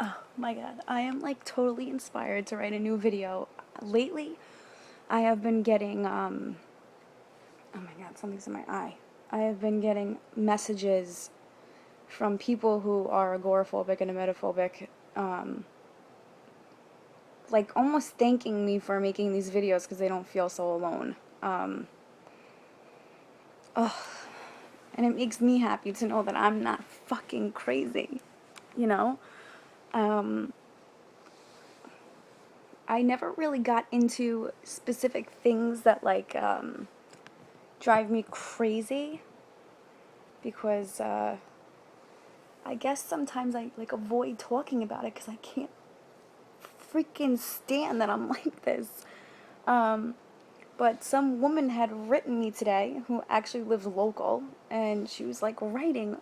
Oh my god, I am like totally inspired to write a new video. Lately, I have been getting, oh my god, something's in my eye. I have been getting messages from people who are agoraphobic and emetophobic, like almost thanking me for making these videos because they don't feel so alone. Oh, and it makes me happy to know that I'm not fucking crazy, you know? Um, I never really got into specific things that like drive me crazy because I guess sometimes I like avoid talking about it because I can't freaking stand that I'm like this. But some woman had written me today who actually lives local, and she was like writing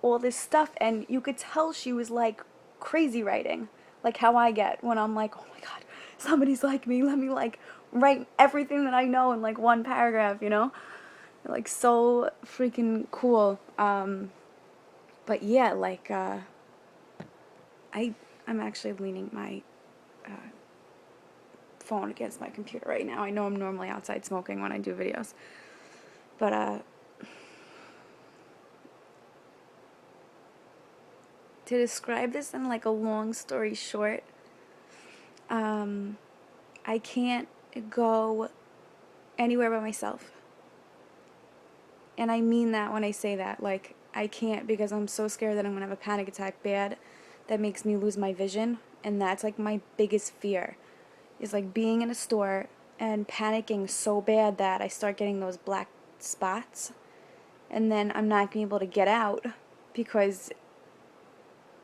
all this stuff, and you could tell she was like crazy writing, like how I get when I'm like, oh my god, somebody's like me, let me like write everything that I know in like one paragraph, you know? Like so freaking cool. But yeah, like I'm actually leaning my phone against my computer right now. I know I'm normally outside smoking when I do videos, but to describe this in like a long story short, I can't go anywhere by myself. And I mean that when I say that. Like, I can't because I'm so scared that I'm going to have a panic attack bad that makes me lose my vision. And that's like my biggest fear is like being in a store and panicking so bad that I start getting those black spots. And then I'm not going to be able to get out because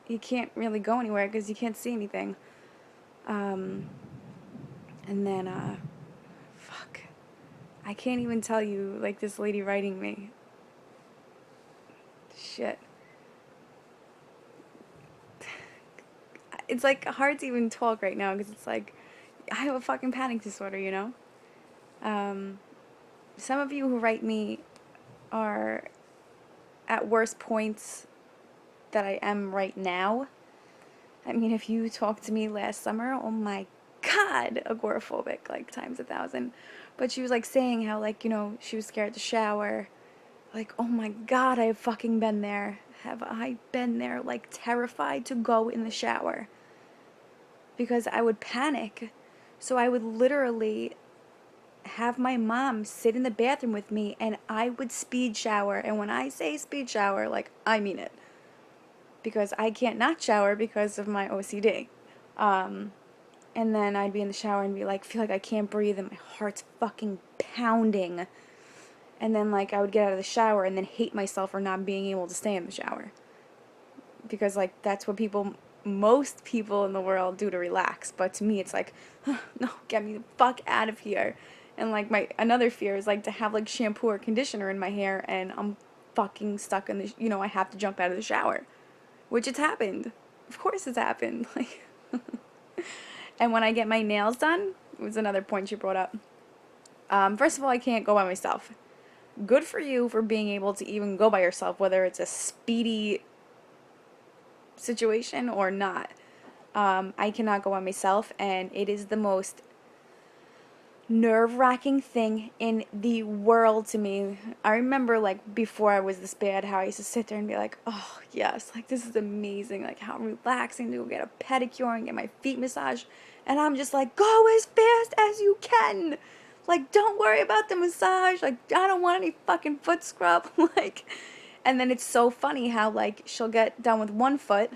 you can't really go anywhere because you can't see anything. And then, fuck. I can't even tell you, like, this lady writing me. Shit. It's, like, hard to even talk right now because it's, like, I have a fucking panic disorder, you know? Some of you who write me are at worse points that I am right now. I mean, if you talked to me last summer, oh my god, agoraphobic, like, times 1,000. But she was, like, saying how, like, you know, she was scared to shower. Like, oh my god, I have fucking been there. Have I been there, like, terrified to go in the shower? Because I would panic. So I would literally have my mom sit in the bathroom with me and I would speed shower. And when I say speed shower, like, I mean it. Because I can't not shower because of my OCD. And then I'd be in the shower and be like, feel like I can't breathe and my heart's fucking pounding. And then, like, I would get out of the shower and then hate myself for not being able to stay in the shower. Because, like, that's what most people in the world do to relax. But to me, it's like, no, get me the fuck out of here. And, like, another fear is, like, to have, like, shampoo or conditioner in my hair and I'm fucking stuck in the, I have to jump out of the shower. Which it's happened. Of course it's happened. Like, and when I get my nails done, was another point she brought up. First of all, I can't go by myself. Good for you for being able to even go by yourself, whether it's a speedy situation or not. I cannot go by myself, and it is the most nerve-wracking thing in the world to me. I remember, like, before I was this bad, how I used to sit there and be like, oh, yes, like, this is amazing, like, how relaxing to go get a pedicure and get my feet massaged, and I'm just like, go as fast as you can. Like, don't worry about the massage. Like, I don't want any fucking foot scrub. Like, and then it's so funny how, like, she'll get done with one foot,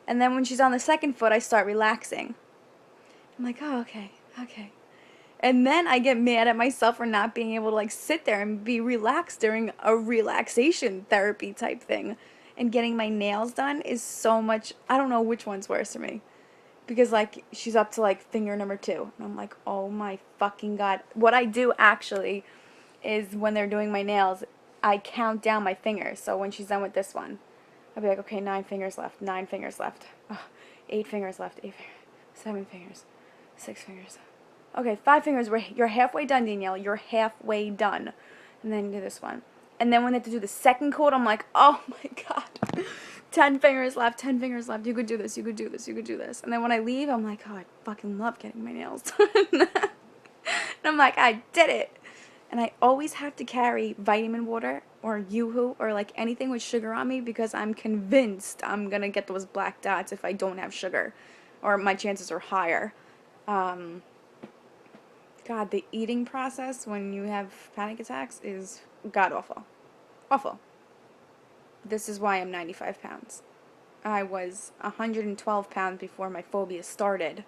and then when she's on the second foot, I start relaxing. I'm like, oh, okay. And then I get mad at myself for not being able to, like, sit there and be relaxed during a relaxation therapy type thing. And getting my nails done is so much, I don't know which one's worse for me. Because, like, she's up to, like, finger number 2. And I'm like, oh my fucking god. What I do, actually, is when they're doing my nails, I count down my fingers. So when she's done with this one, I'll be like, okay, 9 fingers left, 9 fingers left. 8 fingers left, 8 fingers, 7 fingers, 6 fingers. Okay, 5 fingers. You're halfway done, Danielle. You're halfway done. And then do this one. And then when they have to do the second coat, I'm like, oh my god. 10 fingers left, 10 fingers left. You could do this, you could do this, you could do this. And then when I leave, I'm like, oh, I fucking love getting my nails done. And I'm like, I did it. And I always have to carry vitamin water or Yoo-hoo or like anything with sugar on me because I'm convinced I'm going to get those black dots if I don't have sugar, or my chances are higher. God, the eating process when you have panic attacks is god awful. Awful. This is why I'm 95 pounds. I was 112 pounds before my phobia started,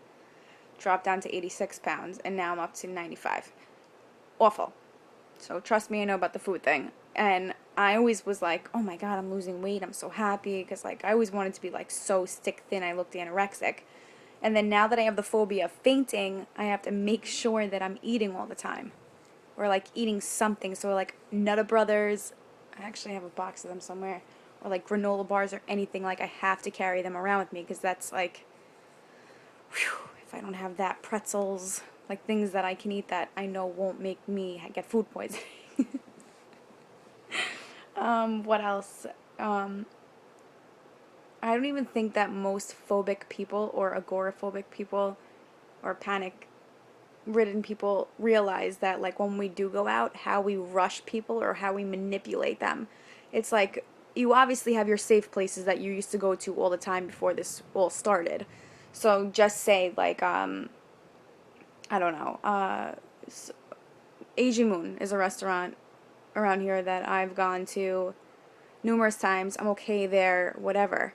dropped down to 86 pounds, and now I'm up to 95. Awful. So trust me, I know about the food thing. And I always was like, oh my god, I'm losing weight, I'm so happy, because like I always wanted to be like so stick thin, I looked anorexic. And then now that I have the phobia of fainting, I have to make sure that I'm eating all the time. Or like eating something. So like Nutter Brothers, I actually have a box of them somewhere. Or like granola bars or anything, like I have to carry them around with me because that's like, whew, if I don't have that, pretzels, like things that I can eat that I know won't make me get food poisoning. What else? I don't even think that most phobic people or agoraphobic people or panic ridden people realize that like when we do go out, how we rush people or how we manipulate them. It's like you obviously have your safe places that you used to go to all the time before this all started. So just say like I don't know, Asian Moon is a restaurant around here that I've gone to numerous times. I'm okay there, whatever.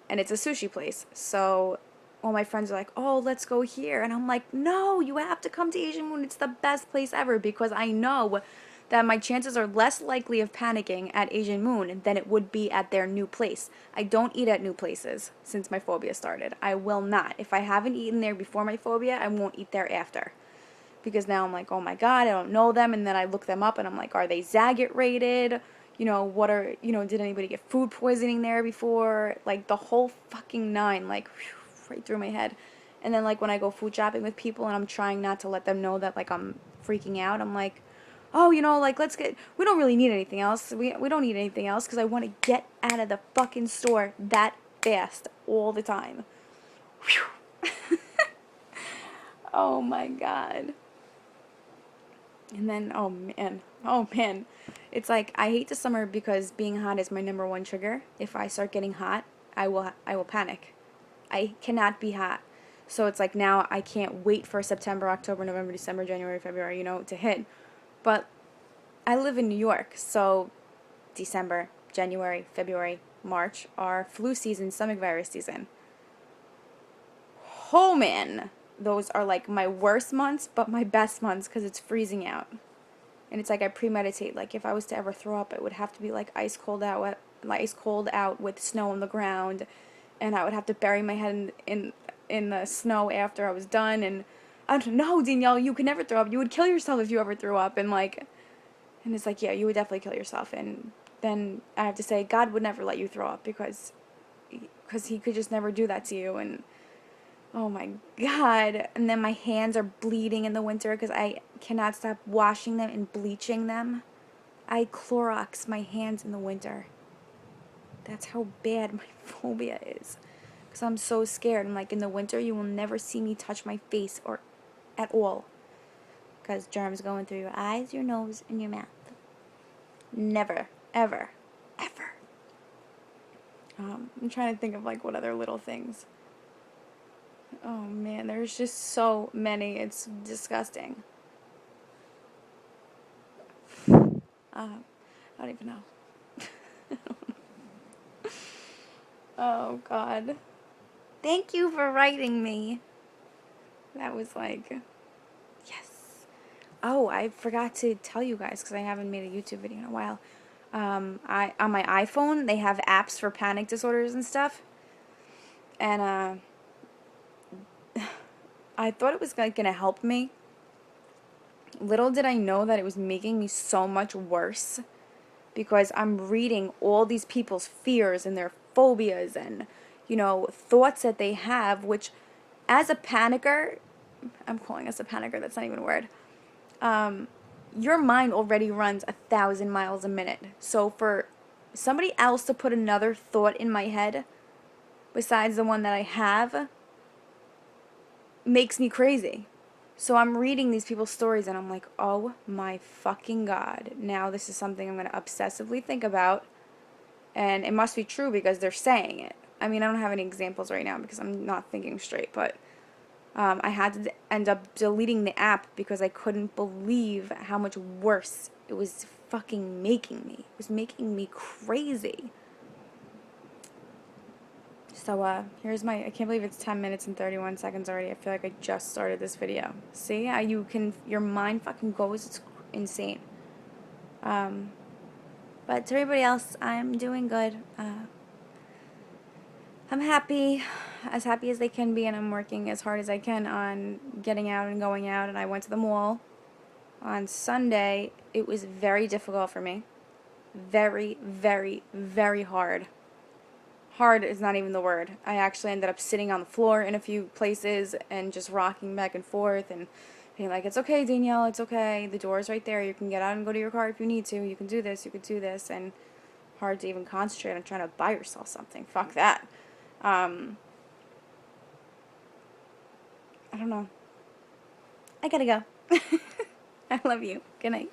And it's a sushi place. So all my friends are like, oh, let's go here. And I'm like, no, you have to come to Asian Moon. It's the best place ever because I know that my chances are less likely of panicking at Asian Moon than it would be at their new place. I don't eat at new places since my phobia started. I will not. If I haven't eaten there before my phobia, I won't eat there after. Because now I'm like, oh my god, I don't know them. And then I look them up and I'm like, are they Zagat rated? Did anybody get food poisoning there before? Like, the whole fucking nine, like, whew, right through my head. And then, like, when I go food shopping with people and I'm trying not to let them know that, like, I'm freaking out, I'm like, oh, like, we don't really need anything else. We don't need anything else because I want to get out of the fucking store that fast all the time. Whew. Oh, my God. And then, oh man, it's like I hate the summer because being hot is my number one trigger. If I start getting hot, I will panic. I cannot be hot. So it's like now I can't wait for September, October, November, December, January, February, to hit. But I live in New York, so December, January, February, March are flu season, stomach virus season. Oh man, those are like my worst months, but my best months because it's freezing out. And it's like I premeditate. Like if I was to ever throw up, it would have to be like ice cold out with snow on the ground, and I would have to bury my head in the snow after I was done. And I don't know, Danielle, you could never throw up. You would kill yourself if you ever threw up. And it's like, yeah, you would definitely kill yourself. And then I have to say, God would never let you throw up because He could just never do that to you. And oh my god. And then my hands are bleeding in the winter because I cannot stop washing them and bleaching them. I Clorox my hands in the winter. That's how bad my phobia is. Because I'm so scared. I'm like, in the winter, you will never see me touch my face or at all. Because germs going through your eyes, your nose, and your mouth. Never, ever, ever. I'm trying to think of like what other little things. Oh man, there's just so many. It's disgusting. I don't even know. Oh god. Thank you for writing me. That was like, yes. Oh, I forgot to tell you guys because I haven't made a YouTube video in a while. On my iPhone, they have apps for panic disorders and stuff. And I thought it was like gonna help me. Little did I know that it was making me so much worse because I'm reading all these people's fears and their phobias and, thoughts that they have, which as a panicker, I'm calling us a panicker, that's not even a word, your mind already runs 1,000 miles a minute. So for somebody else to put another thought in my head besides the one that I have makes me crazy. So I'm reading these people's stories and I'm like, oh my fucking God. Now this is something I'm going to obsessively think about. And it must be true because they're saying it. I mean, I don't have any examples right now because I'm not thinking straight, but I had to end up deleting the app because I couldn't believe how much worse it was fucking making me. It was making me crazy. So, here's I can't believe it's 10 minutes and 31 seconds already. I feel like I just started this video. See how your mind fucking goes, it's insane. But to everybody else, I'm doing good. I'm happy as they can be, and I'm working as hard as I can on getting out and going out, and I went to the mall on Sunday. It was very difficult for me. Very, very, very hard. Hard is not even the word. I actually ended up sitting on the floor in a few places and just rocking back and forth and being like, it's okay, Danielle, it's okay. The door's right there. You can get out and go to your car if you need to. You can do this, you can do this. And hard to even concentrate on trying to buy yourself something. Fuck that. I don't know. I gotta go. I love you. Good night.